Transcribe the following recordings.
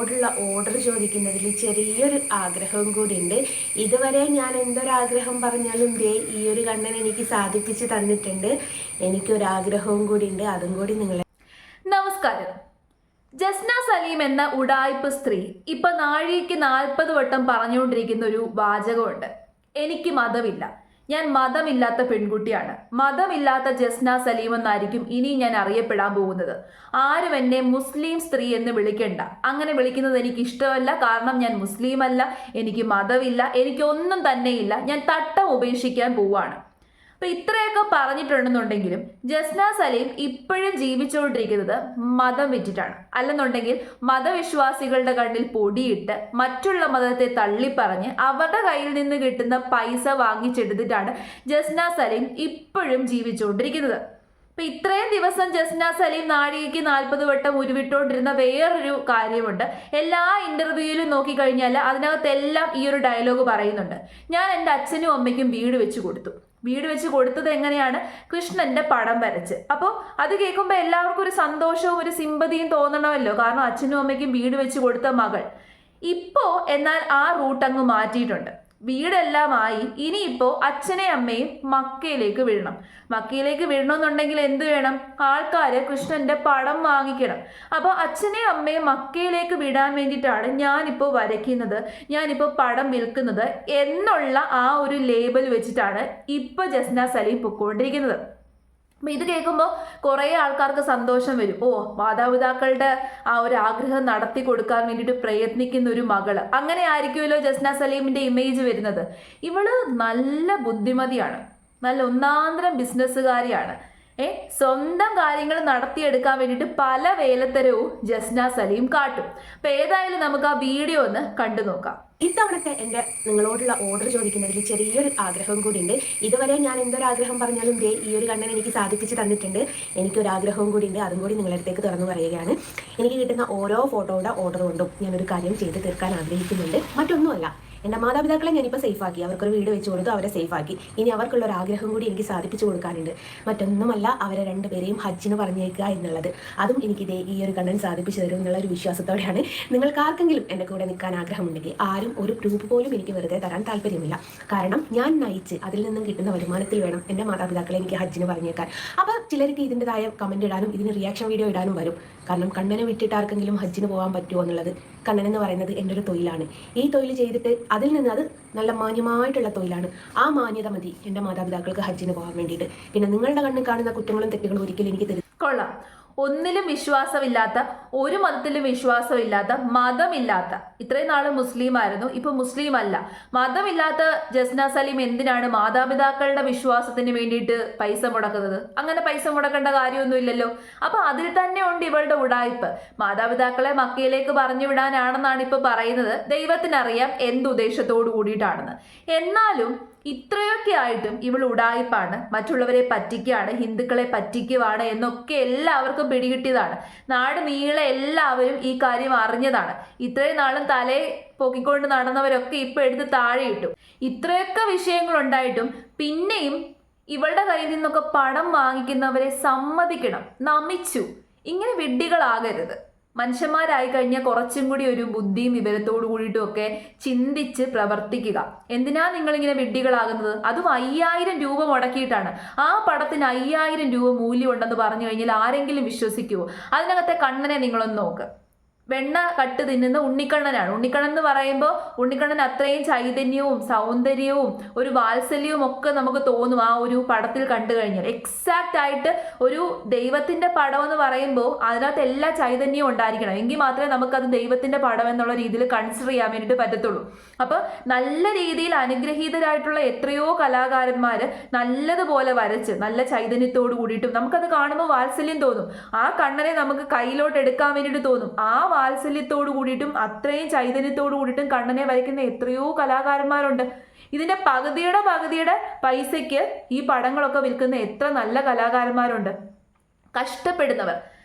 നിങ്ങളോടുള്ള ഓർഡർ ചോദിക്കുന്നതിൽ ചെറിയൊരു ആഗ്രഹവും കൂടി ഉണ്ട്. ഇതുവരെ ഞാൻ എന്തൊരാഗ്രഹം പറഞ്ഞാലും ഈ ഒരു കണ്ണൻ എനിക്ക് സാധിപ്പിച്ച് തന്നിട്ടുണ്ട്. എനിക്കൊരാഗ്രഹവും കൂടി ഉണ്ട്, അതും കൂടി നിങ്ങളെ. നമസ്കാരം. ജസ്ന സലീം എന്ന ഉഡായിപ്പ് സ്ത്രീ ഇപ്പൊ നാഴികയ്ക്ക് 40 വട്ടം പറഞ്ഞുകൊണ്ടിരിക്കുന്ന ഒരു വാചകമുണ്ട്: എനിക്ക് മതമില്ല, ഞാൻ മതമില്ലാത്ത പെൺകുട്ടിയാണ്. മതമില്ലാത്ത ജസ്ന സലീം എന്നായിരിക്കും ഇനി ഞാൻ അറിയപ്പെടാൻ പോകുന്നത്. ആരും എന്നെ മുസ്ലിം സ്ത്രീ എന്ന് വിളിക്കണ്ട. അങ്ങനെ വിളിക്കുന്നത് എനിക്ക് ഇഷ്ടമല്ല. കാരണം ഞാൻ മുസ്ലിം അല്ല, എനിക്ക് മതമില്ല, എനിക്കൊന്നും തന്നെയില്ല. ഞാൻ തട്ടം ഉപേക്ഷിക്കാൻ പോവാണ്. അപ്പൊ ഇത്രയൊക്കെ പറഞ്ഞിട്ടുണ്ടെന്നുണ്ടെങ്കിലും ജസ്ന സലീം ഇപ്പോഴും ജീവിച്ചുകൊണ്ടിരിക്കുന്നത് മതം വിറ്റിട്ടാണ്. അല്ലെന്നുണ്ടെങ്കിൽ മതവിശ്വാസികളുടെ കണ്ണിൽ പൊടിയിട്ട് മറ്റുള്ള മതത്തെ തള്ളിപ്പറഞ്ഞ് അവരുടെ കയ്യിൽ നിന്ന് കിട്ടുന്ന പൈസ വാങ്ങിച്ചെടുത്തിട്ടാണ് ജസ്ന സലീം ഇപ്പോഴും ജീവിച്ചുകൊണ്ടിരിക്കുന്നത്. അപ്പൊ ഇത്രയും ദിവസം ജസ്ന സലീം നാഴികയ്ക്ക് 40 വട്ടം ഉരുവിട്ടുകൊണ്ടിരുന്ന വേറൊരു കാര്യമുണ്ട്. എല്ലാ ഇന്റർവ്യൂവിലും നോക്കിക്കഴിഞ്ഞാൽ അതിനകത്തെല്ലാം ഈ ഒരു ഡയലോഗ് പറയുന്നുണ്ട്: ഞാൻ എൻ്റെ അച്ഛനും അമ്മയ്ക്കും വീട് വെച്ച് കൊടുത്തു. വീട് വെച്ച് കൊടുത്തത് എങ്ങനെയാണ്? കൃഷ്ണന്റെ പടം വരച്ച്. അപ്പോൾ അത് കേൾക്കുമ്പോൾ എല്ലാവർക്കും ഒരു സന്തോഷവും ഒരു സിമ്പതിയും തോന്നണമല്ലോ. കാരണം അച്ഛനും അമ്മയ്ക്കും വീട് വെച്ച് കൊടുത്ത മകൾ. ഇപ്പോ എന്നാൽ ആ റൂട്ട് അങ്ങ് മാറ്റിയിട്ടുണ്ട്. വീടെല്ലാമായി ഇനിയിപ്പോ അച്ഛനെയും അമ്മയും മക്കയിലേക്ക് വിടണം. മക്കയിലേക്ക് വിടണമെന്നുണ്ടെങ്കിൽ എന്ത് വേണം? ആൾക്കാര് കൃഷ്ണന്റെ പടം വാങ്ങിക്കണം. അപ്പൊ അച്ഛനെയും അമ്മയും മക്കയിലേക്ക് വിടാൻ വേണ്ടിയിട്ടാണ് ഞാനിപ്പോ വരയ്ക്കുന്നത്, ഞാനിപ്പോ പടം വിൽക്കുന്നത് എന്നുള്ള ആ ഒരു ലേബൽ വെച്ചിട്ടാണ് ഇപ്പൊ ജസ്ന സലീം പൊക്കോണ്ടിരിക്കുന്നത്. അപ്പൊ ഇത് കേൾക്കുമ്പോൾ കുറേ ആൾക്കാർക്ക് സന്തോഷം വരും. ഓ, മാതാപിതാക്കളുടെ ആ ഒരു ആഗ്രഹം നടത്തി കൊടുക്കാൻ വേണ്ടിയിട്ട് പ്രയത്നിക്കുന്ന ഒരു മകള്, അങ്ങനെ ആയിരിക്കുമല്ലോ ജസ്ന സലീമിന്റെ ഇമേജ് വരുന്നത്. ഇവള് നല്ല ബുദ്ധിമതിയാണ്, നല്ല ഒന്നാന്തരം ബിസിനസ്സുകാരിയാണ്. സ്വന്തം കാര്യങ്ങൾ നടത്തിയെടുക്കാൻ വേണ്ടിയിട്ട് പല വേലത്തരവും ജസ്ന സലീം കാട്ടും. അപ്പൊ ഏതായാലും നമുക്ക് ആ വീഡിയോ ഒന്ന് കണ്ടു നോക്കാം. ഇത്തവണത്തെ എൻ്റെ നിങ്ങളോടുള്ള ഓർഡർ ചോദിക്കുന്നതിൽ ചെറിയൊരു ആഗ്രഹവും കൂടി ഉണ്ട്. ഇതുവരെ ഞാൻ എന്തൊരാഗ്രഹം പറഞ്ഞാലും ഈ ഒരു കണ്ണൻ എനിക്ക് സാധിപ്പിച്ച് തന്നിട്ടുണ്ട്. എനിക്കൊരാഗ്രഹവും കൂടി ഉണ്ട്, അതും കൂടി നിങ്ങളുടെ അടുത്തേക്ക് തുറന്നു പറയുകയാണ്. എനിക്ക് കിട്ടുന്ന ഓരോ ഫോട്ടോയുടെ ഓർഡർ കൊണ്ടും ഞാനൊരു കാര്യം ചെയ്ത് തീർക്കാൻ ആഗ്രഹിക്കുന്നുണ്ട്. മറ്റൊന്നുമല്ല, എൻ്റെ മാതാപിതാക്കളെ ഞാനിപ്പോൾ സേഫാക്കി, അവർക്കൊരു വീട് വെച്ച് കൊടുത്തു, അവരെ സേഫാക്കി. ഇനി അവർക്കുള്ള ഒരു ആഗ്രഹം കൂടി എനിക്ക് സാധിപ്പിച്ചു കൊടുക്കാനുണ്ട്. മറ്റൊന്നുമല്ല, അവരെ രണ്ടുപേരെയും ഹജ്ജിന് പറഞ്ഞേക്കുക എന്നുള്ളത്. അതും എനിക്ക് ഈ ഒരു കണ്ണൻ സാധിപ്പിച്ചു തരും എന്നുള്ള ഒരു വിശ്വാസത്തോടെയാണ്. നിങ്ങൾക്ക് ആർക്കെങ്കിലും എൻ്റെ കൂടെ നിൽക്കാൻ ആഗ്രഹമുണ്ടെങ്കിൽ ആരും ഒരു ഗ്രൂപ്പ് പോലും എനിക്ക് വെറുതെ തരാൻ താല്പര്യമില്ല. കാരണം ഞാൻ നയിച്ച് അതിൽ നിന്നും കിട്ടുന്ന വരുമാനത്തിൽ വേണം എൻ്റെ മാതാപിതാക്കളെ എനിക്ക് ഹജ്ജിന് പറഞ്ഞേക്കാൻ. അപ്പോൾ ചിലർക്ക് ഇതിൻ്റെതായ കമൻറ്റ് ഇടാനും ഇതിന് റിയാക്ഷൻ വീഡിയോ ഇടാനും വരും. കാരണം കണ്ണനെ വിട്ടിട്ട് ആർക്കെങ്കിലും ഹജ്ജിന് പോകാൻ പറ്റുമോ എന്നുള്ളത്. കണ്ണൻ എന്ന് പറയുന്നത് എൻ്റെ ഒരു തൊഴിലാണ്. ഈ തൊഴിൽ ചെയ്തിട്ട് അതിൽ നിന്ന് അത് നല്ല മാന്യമായിട്ടുള്ള തൊഴിലാണ്. ആ മാന്യത മതി എൻ്റെ മാതാപിതാക്കൾക്ക് ഹജ്ജിന് പോകാൻ വേണ്ടിയിട്ട്. പിന്നെ നിങ്ങളുടെ കണ്ണിൽ കാണുന്ന കുറ്റങ്ങളും തെറ്റുകളും ഒരിക്കലും എനിക്ക് കൊള്ളാം. ഒന്നിലും വിശ്വാസമില്ലാത്ത, ഒരു മതത്തിലും വിശ്വാസമില്ലാത്ത, മതമില്ലാത്ത, ഇത്രയും നാള് മുസ്ലിം ആയിരുന്നു, ഇപ്പൊ മുസ്ലിം അല്ല, മതമില്ലാത്ത ജസ്ന സലീം എന്തിനാണ് മാതാപിതാക്കളുടെ വിശ്വാസത്തിന് വേണ്ടിയിട്ട് പൈസ മുടക്കുന്നത്? അങ്ങനെ പൈസ മുടക്കേണ്ട കാര്യമൊന്നും ഇല്ലല്ലോ. അപ്പൊ അതിൽ തന്നെ ഉണ്ട് ഇവളുടെ ഉടായ്പ്. മാതാപിതാക്കളെ മക്കയിലേക്ക് പറഞ്ഞു വിടാനാണെന്നാണ് ഇപ്പൊ പറയുന്നത്. ദൈവത്തിനറിയാം എന്തുദ്ദേശത്തോടു കൂടിയിട്ടാണെന്ന്. എന്നാലും ഇത്രയൊക്കെ ആയിട്ടും ഇവൾ ഉടായിപ്പാണ്, മറ്റുള്ളവരെ പറ്റിക്കുകയാണ്, ഹിന്ദുക്കളെ പറ്റിക്കുവാണ് എന്നൊക്കെ എല്ലാവർക്കും പിടികിട്ടിയതാണ്. നാട് നീളെ എല്ലാവരും ഈ കാര്യം അറിഞ്ഞതാണ്. ഇത്രയും നാളും തലേ പൊക്കിക്കൊണ്ട് നടന്നവരൊക്കെ ഇപ്പൊ എടുത്ത് താഴെ ഇട്ടു. ഇത്രയൊക്കെ വിഷയങ്ങൾ ഉണ്ടായിട്ടും പിന്നെയും ഇവളുടെ കയ്യിൽ നിന്നൊക്കെ പണം വാങ്ങിക്കുന്നവരെ സമ്മതിക്കണം, നമിച്ചു. ഇങ്ങനെ വിഡ്ഢികളാകരുത്. മനുഷ്യന്മാരായി കഴിഞ്ഞാൽ കുറച്ചും കൂടി ഒരു ബുദ്ധിയും വിവരത്തോടു കൂടിയിട്ടും ഒക്കെ ചിന്തിച്ച് പ്രവർത്തിക്കുക. എന്തിനാ നിങ്ങളിങ്ങനെ വിഡ്ഢികളാകുന്നത്? അതും 5000 രൂപ മുടക്കിയിട്ടാണ്. ആ പടത്തിന് 5000 രൂപ മൂല്യമുണ്ടെന്ന് പറഞ്ഞു കഴിഞ്ഞാൽ ആരെങ്കിലും വിശ്വസിക്കുമോ? അതിനകത്തെ കണ്ണനെ നിങ്ങളൊന്ന് നോക്ക്. വെണ്ണ കട്ട് തിന്നുന്ന ഉണ്ണിക്കണ്ണനാണ്. ഉണ്ണിക്കണ്ണൻ എന്ന് പറയുമ്പോൾ ഉണ്ണിക്കണ്ണൻ അത്രയും ചൈതന്യവും സൗന്ദര്യവും ഒരു വാത്സല്യവും ഒക്കെ നമുക്ക് തോന്നും ആ ഒരു പടത്തിൽ കണ്ടു കഴിഞ്ഞാൽ. എക്സാക്റ്റ് ആയിട്ട് ഒരു ദൈവത്തിന്റെ പടം എന്ന് പറയുമ്പോൾ അതിനകത്ത് എല്ലാ ചൈതന്യവും ഉണ്ടായിരിക്കണം. എങ്കിൽ മാത്രമേ നമുക്കത് ദൈവത്തിന്റെ പടം എന്നുള്ള രീതിയിൽ കൺസിഡർ ചെയ്യാൻ വേണ്ടിയിട്ട് പറ്റത്തുള്ളൂ. അപ്പൊ നല്ല രീതിയിൽ അനുഗ്രഹീതരായിട്ടുള്ള എത്രയോ കലാകാരന്മാര് നല്ലതുപോലെ വരച്ച് നല്ല ചൈതന്യത്തോട് കൂടിയിട്ടും നമുക്കത് കാണുമ്പോൾ വാത്സല്യം തോന്നും. ആ കണ്ണനെ നമുക്ക് കയ്യിലോട്ട് എടുക്കാൻ വേണ്ടിയിട്ട് തോന്നും. ആ വാത്സല്യത്തോടു കൂടിയിട്ടും അത്രയും ചൈതന്യത്തോടു കൂടിയിട്ടും കണ്ണനെ വരയ്ക്കുന്ന എത്രയോ കലാകാരന്മാരുണ്ട്. ഇതിന്റെ പകുതിയുടെ പൈസയ്ക്ക് ഈ പടങ്ങളൊക്കെ വിൽക്കുന്ന എത്ര നല്ല കലാകാരന്മാരുണ്ട്. കഷ്ടപ്പെടുന്നവർ,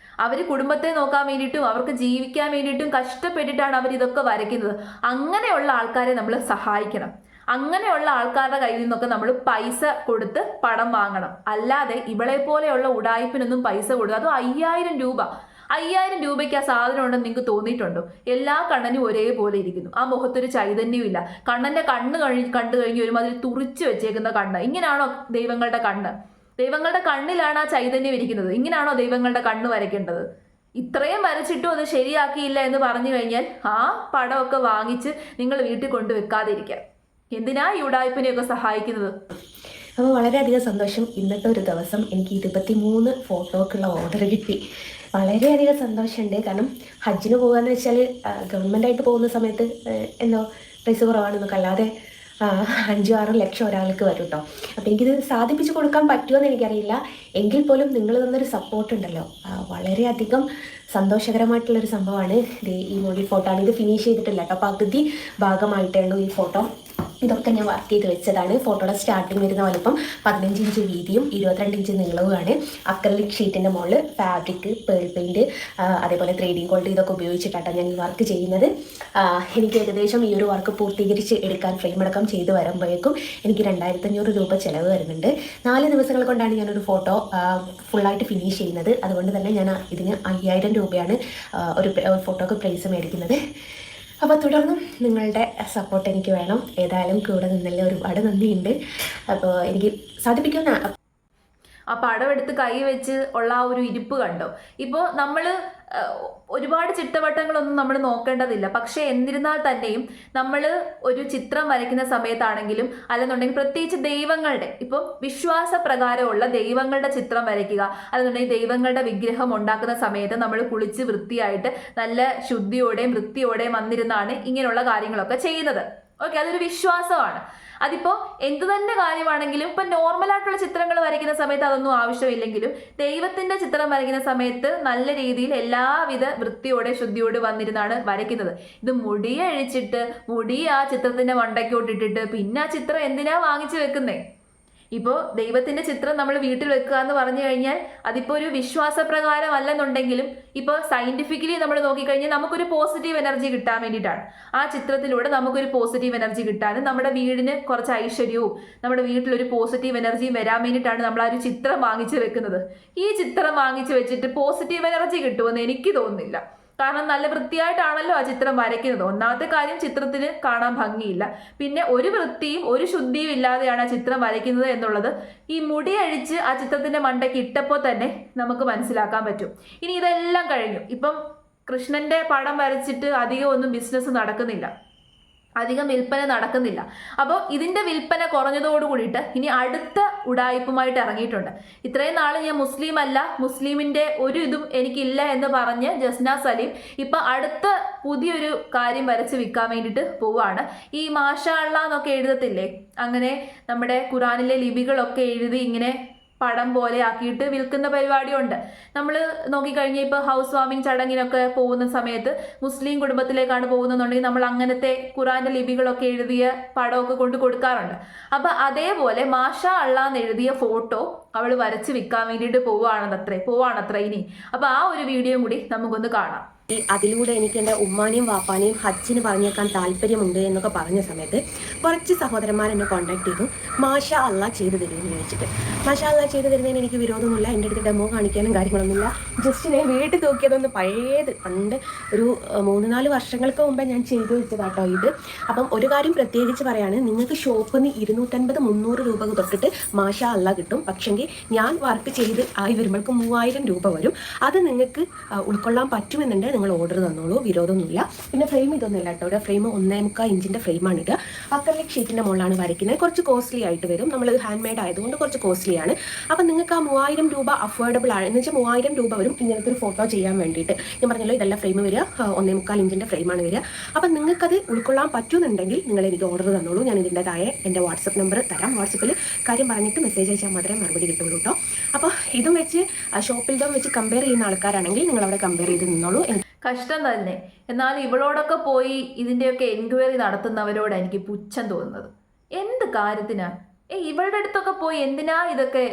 അവർ കുടുംബത്തെ നോക്കാൻ വേണ്ടിയിട്ടും അവർക്ക് ജീവിക്കാൻ വേണ്ടിയിട്ടും കഷ്ടപ്പെട്ടിട്ടാണ് അവർ ഇതൊക്കെ വരയ്ക്കുന്നത്. അങ്ങനെയുള്ള ആൾക്കാരെ നമ്മൾ സഹായിക്കണം. അങ്ങനെയുള്ള ആൾക്കാരുടെ കയ്യിൽ നിന്നൊക്കെ നമ്മൾ പൈസ കൊടുത്ത് പടം വാങ്ങണം. അല്ലാതെ ഇവളെ പോലെയുള്ള ഉടായ്പിനൊന്നും പൈസ കൊടുക്കുക. അതും 5000 രൂപ. 5000 രൂപയ്ക്ക് ആ സാധനം ഉണ്ടെന്ന് നിങ്ങൾക്ക് തോന്നിയിട്ടുണ്ടോ? എല്ലാ കണ്ണനും ഒരേപോലെ ഇരിക്കുന്നു, ആ മുഖത്തൊരു ചൈതന്യവും ഇല്ല, കണ്ണന്റെ കണ്ണ് കണ്ടു കഴിഞ്ഞ് ഒരുമാതിരി തുറിച്ചു വെച്ചേക്കുന്ന കണ്ണ്. ഇങ്ങനെയാണോ ദൈവങ്ങളുടെ കണ്ണ്? ദൈവങ്ങളുടെ കണ്ണിലാണ് ആ ചൈതന്യം ഇരിക്കുന്നത്. ഇങ്ങനെയാണോ ദൈവങ്ങളുടെ കണ്ണ് വരയ്ക്കേണ്ടത്? ഇത്രയും വരച്ചിട്ടും അത് ശരിയാക്കിയില്ല എന്ന് പറഞ്ഞു കഴിഞ്ഞാൽ ആ പടമൊക്കെ വാങ്ങിച്ച് നിങ്ങൾ വീട്ടിൽ കൊണ്ട് വെക്കാതിരിക്കുക. എന്തിനാ ഈ ഉടായ്പിനെയൊക്കെ സഹായിക്കുന്നത്? അപ്പോൾ വളരെയധികം സന്തോഷം. ഇന്നത്തെ ഒരു ദിവസം എനിക്ക് 23 ഫോട്ടോക്കുള്ള ഓർഡർ കിട്ടി. വളരെയധികം സന്തോഷമുണ്ട്. കാരണം ഹജ്ജിന് പോകുകയെന്ന് വെച്ചാൽ ഗവൺമെൻറ്റായിട്ട് പോകുന്ന സമയത്ത് എന്തോ പൈസ കുറവാണെന്നൊക്കെ അല്ലാതെ 5-6 ലക്ഷം ഒരാൾക്ക് വരും കേട്ടോ. അപ്പോൾ എനിക്കിത് സാധിപ്പിച്ച് കൊടുക്കാൻ പറ്റുമെന്ന് എനിക്കറിയില്ല. എങ്കിൽ പോലും നിങ്ങൾ തന്നൊരു സപ്പോർട്ട് ഉണ്ടല്ലോ, വളരെയധികം സന്തോഷകരമായിട്ടുള്ളൊരു സംഭവമാണ്. ഇത് ഈ മോഡൽ ഫോട്ടോ ആണ്. ഇത് ഫിനിഷ് ചെയ്തിട്ടില്ല കേട്ടോ, പകുതി ഭാഗമായിട്ടേ ഉള്ളൂ ഈ ഫോട്ടോ. ഇതൊക്കെ ഞാൻ വർക്ക് ചെയ്ത് വെച്ചതാണ്. ഫോട്ടോയുടെ സ്റ്റാർട്ടിങ് വരുന്ന വലുപ്പം 15 ഇഞ്ച് വീതിയും 22 ഇഞ്ച് നീളവുമാണ്. അക്രലിക് ഷീറ്റിൻ്റെ മുകളിൽ ഫാബ്രിക്, പേൾ പെയിൻറ്റ്, അതേപോലെ 3D ഗോൾഡ് ഇതൊക്കെ ഉപയോഗിച്ചിട്ടാണ് ഞാൻ ഈ വർക്ക് ചെയ്യുന്നത്. എനിക്ക് ഏകദേശം ഈ ഒരു വർക്ക് പൂർത്തീകരിച്ച് എടുക്കാൻ ഫ്രെയിം അടക്കം ചെയ്ത് വരുമ്പോഴേക്കും എനിക്ക് 2500 രൂപ ചിലവ് വരുന്നുണ്ട്. 4 ദിവസങ്ങൾ കൊണ്ടാണ് ഞാനൊരു ഫോട്ടോ ഫുള്ളായിട്ട് ഫിനിഷ് ചെയ്യുന്നത്. അതുകൊണ്ട് തന്നെ ഞാൻ ഇതിന് 5000 രൂപയാണ് ഒരു ഫോട്ടോക്ക് പ്രൈസ് മേടിക്കുന്നത്. അപ്പോൾ തുടർന്നും നിങ്ങളുടെ സപ്പോർട്ട് എനിക്ക് വേണം. ഏതായാലും കൂടെ നിന്നല്ലേ, ഒരുപാട് നന്ദിയുണ്ട്. അപ്പോൾ എനിക്ക് സാധിപ്പിക്കുന്ന ആ പടം എടുത്ത് കൈ വെച്ച് ഉള്ള ആ ഒരു ഇരിപ്പ് കണ്ടോ? ഇപ്പോൾ നമ്മൾ ഒരുപാട് ചിട്ടവട്ടങ്ങളൊന്നും നമ്മൾ നോക്കേണ്ടതില്ല. പക്ഷേ എന്നിരുന്നാൽ തന്നെയും നമ്മൾ ഒരു ചിത്രം വരയ്ക്കുന്ന സമയത്താണെങ്കിലും അല്ലെന്നുണ്ടെങ്കിൽ പ്രത്യേകിച്ച് ദൈവങ്ങളുടെ, ഇപ്പം വിശ്വാസപ്രകാരമുള്ള ദൈവങ്ങളുടെ ചിത്രം വരയ്ക്കുക, അല്ലെന്നുണ്ടെങ്കിൽ ദൈവങ്ങളുടെ വിഗ്രഹം ഉണ്ടാക്കുന്ന സമയത്ത് നമ്മൾ കുളിച്ച് വൃത്തിയായിട്ട് നല്ല ശുദ്ധിയോടെയും വൃത്തിയോടെയും വന്നിരുന്നാണ് ഇങ്ങനെയുള്ള കാര്യങ്ങളൊക്കെ ചെയ്യുന്നത്. ഓക്കെ, അതൊരു വിശ്വാസമാണ്. അതിപ്പോൾ എന്ത് തന്നെ കാര്യമാണെങ്കിലും ഇപ്പം നോർമലായിട്ടുള്ള ചിത്രങ്ങൾ വരയ്ക്കുന്ന സമയത്ത് അതൊന്നും ആവശ്യമില്ലെങ്കിലും ദൈവത്തിൻ്റെ ചിത്രം വരയ്ക്കുന്ന സമയത്ത് നല്ല രീതിയിൽ എല്ലാവിധ വൃത്തിയോടെ ശുദ്ധിയോടെ വന്നിരുന്നാണ് വരയ്ക്കുന്നത്. ഇത് മുടി അഴിച്ചിട്ട് മുടി ആ ചിത്രത്തിൻ്റെ മണ്ടയ്ക്കോട്ടിട്ടിട്ട് പിന്നെ ആ ചിത്രം എന്തിനാ വാങ്ങിച്ചു വെക്കുന്നേ? ഇപ്പോൾ ദൈവത്തിൻ്റെ ചിത്രം നമ്മൾ വീട്ടിൽ വെക്കുക എന്ന് പറഞ്ഞു കഴിഞ്ഞാൽ അതിപ്പോൾ ഒരു വിശ്വാസപ്രകാരം അല്ലെന്നുണ്ടെങ്കിലും ഇപ്പോൾ സയൻറ്റിഫിക്കലി നമ്മൾ നോക്കിക്കഴിഞ്ഞാൽ നമുക്കൊരു പോസിറ്റീവ് എനർജി കിട്ടാൻ വേണ്ടിയിട്ടാണ്. ആ ചിത്രത്തിലൂടെ നമുക്കൊരു പോസിറ്റീവ് എനർജി കിട്ടാനും നമ്മുടെ വീടിന് കുറച്ച് ഐശ്വര്യവും നമ്മുടെ വീട്ടിലൊരു പോസിറ്റീവ് എനർജിയും വരാൻ വേണ്ടിയിട്ടാണ് നമ്മൾ ആ ഒരു ചിത്രം വാങ്ങിച്ചു വെക്കുന്നത്. ഈ ചിത്രം വാങ്ങിച്ചു വെച്ചിട്ട് പോസിറ്റീവ് എനർജി കിട്ടുമെന്ന് എനിക്ക് തോന്നുന്നില്ല. കാരണം നല്ല വൃത്തിയായിട്ടാണല്ലോ ആ ചിത്രം വരയ്ക്കുന്നത്. ഒന്നാമത്തെ കാര്യം, ചിത്രത്തിന് കാണാൻ ഭംഗിയില്ല. പിന്നെ ഒരു വൃത്തിയും ഒരു ശുദ്ധിയും ഇല്ലാതെയാണ് ആ ചിത്രം വരയ്ക്കുന്നത് എന്നുള്ളത് ഈ മുടി അഴിച്ച് ആ ചിത്രത്തിന്റെ മണ്ടയ്ക്ക് ഇട്ടപ്പോൾ തന്നെ നമുക്ക് മനസ്സിലാക്കാൻ പറ്റും. ഇനി ഇതെല്ലാം കഴിഞ്ഞു, ഇപ്പം കൃഷ്ണന്റെ പടം വരച്ചിട്ട് അധികം ഒന്നും ബിസിനസ് നടക്കുന്നില്ല, അധികം വിൽപ്പന നടക്കുന്നില്ല. അപ്പോൾ ഇതിൻ്റെ വിൽപ്പന കുറഞ്ഞതോട് കൂടിയിട്ട് ഇനി അടുത്ത ഉടായിപ്പുമായിട്ട് ഇറങ്ങിയിട്ടുണ്ട്. ഇത്രയും നാൾ ഞാൻ മുസ്ലിം അല്ല, മുസ്ലിമിൻ്റെ ഒരു ഇതും എനിക്കില്ല എന്ന് പറഞ്ഞ് ജസ്ന സലീം ഇപ്പം അടുത്ത പുതിയൊരു കാര്യം വരച്ച് വിൽക്കാൻ വേണ്ടിയിട്ട് പോവുകയാണ്. ഈ മാഷാ അള്ളാ എന്നൊക്കെ എഴുതത്തില്ലേ, അങ്ങനെ നമ്മുടെ ഖുറാനിലെ ലിപികളൊക്കെ എഴുതി ഇങ്ങനെ പടം പോലെ ആക്കിയിട്ട് വിൽക്കുന്ന പരിപാടിയുണ്ട്. നമ്മൾ നോക്കിക്കഴിഞ്ഞാൽ ഇപ്പോൾ ഹൗസ് വാമിങ് ചടങ്ങിനൊക്കെ പോകുന്ന സമയത്ത് മുസ്ലിം കുടുംബത്തിലേക്കാണ് പോകുന്നതെന്നുണ്ടെങ്കിൽ നമ്മൾ അങ്ങനത്തെ ഖുറാൻ്റെ ലിപികളൊക്കെ എഴുതിയ പടമൊക്കെ കൊണ്ട് കൊടുക്കാറുണ്ട്. അപ്പം അതേപോലെ മാഷാ അള്ളാ എന്ന് എഴുതിയ ഫോട്ടോ അവൾ വരച്ച് വിൽക്കാൻ വേണ്ടിയിട്ട് പോവാണത്രേ ഇനി. അപ്പം ആ ഒരു വീഡിയോയും കൂടി നമുക്കൊന്ന് കാണാം. അതിലൂടെ എനിക്ക് എൻ്റെ ഉമ്മാനെയും വാപ്പാനെയും ഹജ്ജിന് പറഞ്ഞേക്കാൻ താല്പര്യമുണ്ട് എന്നൊക്കെ പറഞ്ഞ സമയത്ത് കുറച്ച് സഹോദരന്മാർ എന്നെ കോൺടാക്ട് ചെയ്തു, മാഷാ അള്ളാ ചെയ്തു തരുമെന്ന് ചോദിച്ചിട്ട്. മാഷാ അള്ളാ ചെയ്തു തരുന്നതിന് എനിക്ക് വിരോധമൊന്നുമില്ല, എൻ്റെ അടുത്ത് ഡെമോ കാണിക്കാനും കാര്യങ്ങളൊന്നുമില്ല. ജസ്റ്റ് ഞാൻ വീട്ടിൽ നോക്കിയതൊന്ന് പഴയത് പണ്ട് ഒരു 3-4 വർഷങ്ങൾക്ക് മുമ്പേ ഞാൻ ചെയ്തു വെച്ചതാട്ടോ ഇത്. അപ്പം ഒരു കാര്യം പ്രത്യേകിച്ച് പറയാണ്, നിങ്ങൾക്ക് ഷോപ്പിൽ നിന്ന് 250-300 രൂപ തൊട്ടിട്ട് മാഷാ അള്ളാ കിട്ടും. പക്ഷെങ്കിൽ ഞാൻ വർക്ക് ചെയ്ത് ആയി വരുമ്പോഴേക്കും 3000 രൂപ വരും. അത് നിങ്ങൾക്ക് ഉൾക്കൊള്ളാൻ പറ്റുമെന്നുണ്ടെങ്കിൽ നിങ്ങൾ ഓർഡർ തന്നോളൂ, വിരോധമൊന്നുമില്ല. പിന്നെ ഫ്രെയിം ഇതൊന്നുമില്ല കേട്ടോ, ഇവിടെ ഫ്രെയിം 1.25 ഇഞ്ചിൻ്റെ ഫ്രെയിമാണ് ഇടുക. അക്രലിക് ഷീറ്റിൻ്റെ മുകളിലാണ് വരയ്ക്കുന്നത്. കുറച്ച് കോസ്റ്റ്ലി ആയിട്ട് വരും, നമ്മൾ ഹാൻഡ് മെയ്ഡ് ആയതുകൊണ്ട് കുറച്ച് കോസ്റ്റ്ലിയാണ്. അപ്പം നിങ്ങൾക്ക് ആ 3000 രൂപ അഫോർഡബിൾ ആണ് എന്ന് വെച്ചാൽ 3000 രൂപ വരും ഇങ്ങനത്തെ ഒരു ഫോട്ടോ ചെയ്യാൻ വേണ്ടിയിട്ട്. ഞാൻ പറഞ്ഞല്ലോ ഇതെല്ലാം ഫ്രെയിം വരിക 1.25 ഇഞ്ചിൻ്റെ ഫ്രെയിമാണ് വരിക. അപ്പം നിങ്ങൾക്കത് ഉൾക്കൊള്ളാൻ പറ്റുന്നുണ്ടെങ്കിൽ നിങ്ങൾ എനിക്ക് ഓർഡർ തന്നോളൂ. ഞാൻ ഇതിൻ്റെതായ എൻ്റെ വാട്സപ്പ് നമ്പർ തരാം. വാട്സപ്പിൽ കാര്യം പറഞ്ഞിട്ട് മെസ്സേജ് അയച്ചാൽ മാത്രമേ മറുപടി കിട്ടുള്ളൂ കേട്ടോ. അപ്പോൾ ഇതും വെച്ച് ഷോപ്പിൽ വെച്ച് കമ്പയർ ചെയ്യുന്ന ആൾക്കാരാണെങ്കിൽ നിങ്ങൾ അവിടെ കമ്പയർ ചെയ്ത് നിന്നോളൂ. കഷ്ടം തന്നെ. എന്നാൽ ഇവളോടൊക്കെ പോയി ഇതിൻ്റെയൊക്കെ എൻക്വയറി നടത്തുന്നവരോട് എനിക്ക് പുച്ഛം തോന്നുന്നത്. എന്ത് കാര്യത്തിനാ ഇവളുടെ അടുത്തൊക്കെ പോയി എന്തിനാ ഇതൊക്കെ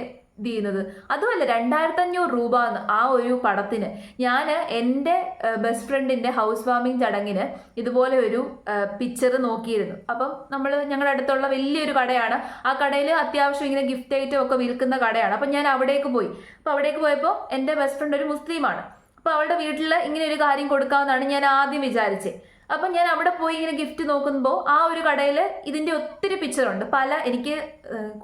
ഇത് ചെയ്യുന്നത്? അതുമല്ല 2500 രൂപ ആ ഒരു പടത്തിന്. ഞാൻ എൻ്റെ ബെസ്റ്റ് ഫ്രണ്ടിൻ്റെ ഹൗസ് വാമിങ് ചടങ്ങിന് ഇതുപോലെ ഒരു പിക്ചർ നോക്കിയിരുന്നു. അപ്പം ഞങ്ങളുടെ അടുത്തുള്ള വലിയൊരു കടയാണ്. ആ കടയിൽ അത്യാവശ്യം ഇങ്ങനെ ഗിഫ്റ്റ് ഐറ്റം ഒക്കെ വിൽക്കുന്ന കടയാണ്. അപ്പം ഞാൻ അവിടേക്ക് പോയി. അപ്പോൾ അവിടേക്ക് പോയപ്പോൾ എൻ്റെ ബെസ്റ്റ് ഫ്രണ്ട് ഒരു മുസ്ലിമാണ്. അപ്പോൾ അവളുടെ വീട്ടിൽ ഇങ്ങനെ ഒരു കാര്യം കൊടുക്കാമെന്നാണ് ഞാൻ ആദ്യം വിചാരിച്ചത്. അപ്പം ഞാൻ അവിടെ പോയി ഇങ്ങനെ ഗിഫ്റ്റ് നോക്കുമ്പോൾ ആ ഒരു കടയിൽ ഇതിൻ്റെ ഒത്തിരി പിക്ചറുണ്ട്. എനിക്ക്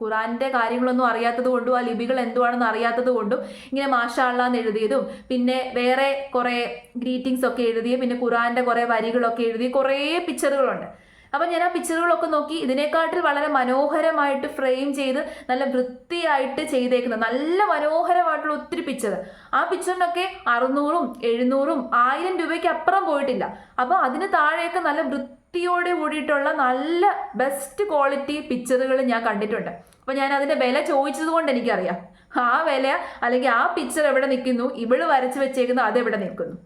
ഖുറാൻ്റെ കാര്യങ്ങളൊന്നും അറിയാത്തത് കൊണ്ടും ആ ലിപികൾ എന്തുവാണെന്ന് അറിയാത്തത് കൊണ്ടും ഇങ്ങനെ മാഷാ അല്ലാ എന്ന് എഴുതിയതും പിന്നെ വേറെ കുറേ ഗ്രീറ്റിങ്സ് ഒക്കെ എഴുതിയ പിന്നെ ഖുറാൻ്റെ കുറേ വരികളൊക്കെ എഴുതിയ കുറേ പിക്ചറുകളുണ്ട്. അപ്പം ഞാൻ ആ പിക്ചറുകളൊക്കെ നോക്കി ഇതിനെക്കാട്ടിൽ വളരെ മനോഹരമായിട്ട് ഫ്രെയിം ചെയ്ത് നല്ല വൃത്തിയായിട്ട് ചെയ്തേക്കുന്നത് നല്ല മനോഹരമായിട്ടുള്ള ഒത്തിരി പിക്ചർ. ആ പിക്ചറിനൊക്കെ 600ഉം 700ഉം 1000 രൂപയ്ക്ക് അപ്പുറം പോയിട്ടില്ല. അപ്പോൾ അതിന് താഴെയൊക്കെ നല്ല വൃത്തിയോടെ കൂടിയിട്ടുള്ള നല്ല ബെസ്റ്റ് ക്വാളിറ്റി പിക്ചറുകൾ ഞാൻ കണ്ടിട്ടുണ്ട്. അപ്പോൾ ഞാൻ അതിൻ്റെ വില ചോദിച്ചത് കൊണ്ട് എനിക്കറിയാം ആ വില അല്ലെങ്കിൽ ആ പിക്ചർ എവിടെ നിൽക്കുന്നു, ഇവള് വരച്ച് വെച്ചേക്കുന്നു അതെവിടെ നിൽക്കുന്നു.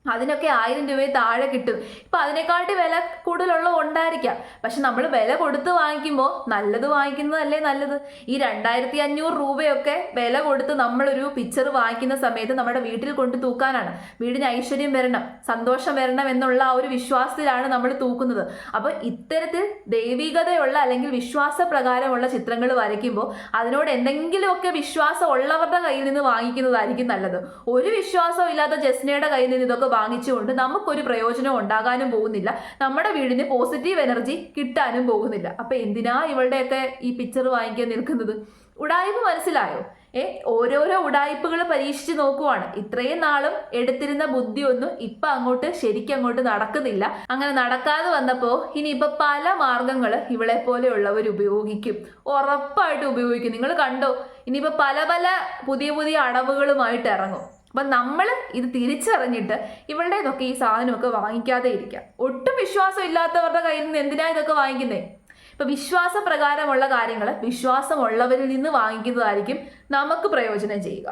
അതിനൊക്കെ 1000 രൂപയെ താഴെ കിട്ടും. ഇപ്പം അതിനെക്കാട്ടി വില കൂടുതലുള്ള ഉണ്ടായിരിക്കാം. പക്ഷെ നമ്മൾ വില കൊടുത്ത് വാങ്ങിക്കുമ്പോൾ നല്ലത് വാങ്ങിക്കുന്നതല്ലേ നല്ലത്. ഈ 2500 രൂപയൊക്കെ വില കൊടുത്ത് നമ്മളൊരു പിക്ചർ വാങ്ങിക്കുന്ന സമയത്ത് നമ്മുടെ വീട്ടിൽ കൊണ്ട് തൂക്കാനാണ്. വീടിന് ഐശ്വര്യം വരണം, സന്തോഷം വരണം എന്നുള്ള ആ ഒരു വിശ്വാസത്തിലാണ് നമ്മൾ തൂക്കുന്നത്. അപ്പോൾ ഇത്തരത്തിൽ ദൈവികതയുള്ള അല്ലെങ്കിൽ വിശ്വാസപ്രകാരമുള്ള ചിത്രങ്ങൾ വരയ്ക്കുമ്പോൾ അതിനോട് എന്തെങ്കിലുമൊക്കെ വിശ്വാസം ഉള്ളവരുടെ കയ്യിൽ നിന്ന് വാങ്ങിക്കുന്നതായിരിക്കും നല്ലത്. ഒരു വിശ്വാസവും ഇല്ലാത്ത ജസ്നയുടെ കയ്യിൽ നിന്ന് ഇതൊക്കെ വാങ്ങിച്ചുകൊണ്ട് നമുക്കൊരു പ്രയോജനം ഉണ്ടാകാനും പോകുന്നില്ല, നമ്മുടെ വീടിന് പോസിറ്റീവ് എനർജി കിട്ടാനും പോകുന്നില്ല. അപ്പൊ എന്തിനാ ഇവളുടെയൊക്കെ ഈ പിക്ചർ വാങ്ങിക്കാൻ നിൽക്കുന്നത്? ഉടായ്പ മനസ്സിലായോ? ഓരോരോ ഉടായ്പകൾ പരീക്ഷിച്ച് നോക്കുവാണ്. ഇത്രയും നാളും എടുത്തിരുന്ന ബുദ്ധിയൊന്നും ഇപ്പൊ ശരിക്കും അങ്ങോട്ട് നടക്കുന്നില്ല. അങ്ങനെ നടക്കാതെ വന്നപ്പോ ഇനിയിപ്പൊ പല മാർഗങ്ങൾ ഇവളെ പോലെയുള്ളവർ ഉപയോഗിക്കും, ഉറപ്പായിട്ട് ഉപയോഗിക്കും. നിങ്ങൾ കണ്ടോ, ഇനിയിപ്പോ പല പല പുതിയ പുതിയ അടവുകളുമായിട്ട് ഇറങ്ങും. അപ്പം നമ്മൾ ഇത് തിരിച്ചറിഞ്ഞിട്ട് ഇവളുടേതൊക്കെ ഈ സാധനമൊക്കെ വാങ്ങിക്കാതെ ഇരിക്കാം. ഒട്ടും വിശ്വാസം ഇല്ലാത്തവരുടെ കയ്യിൽ നിന്ന് എന്തിനാ ഇതൊക്കെ വാങ്ങിക്കുന്നേ? ഇപ്പം വിശ്വാസപ്രകാരമുള്ള കാര്യങ്ങൾ വിശ്വാസമുള്ളവരിൽ നിന്ന് വാങ്ങിക്കുന്നതായിരിക്കും നമുക്ക് പ്രയോജനം ചെയ്യുക.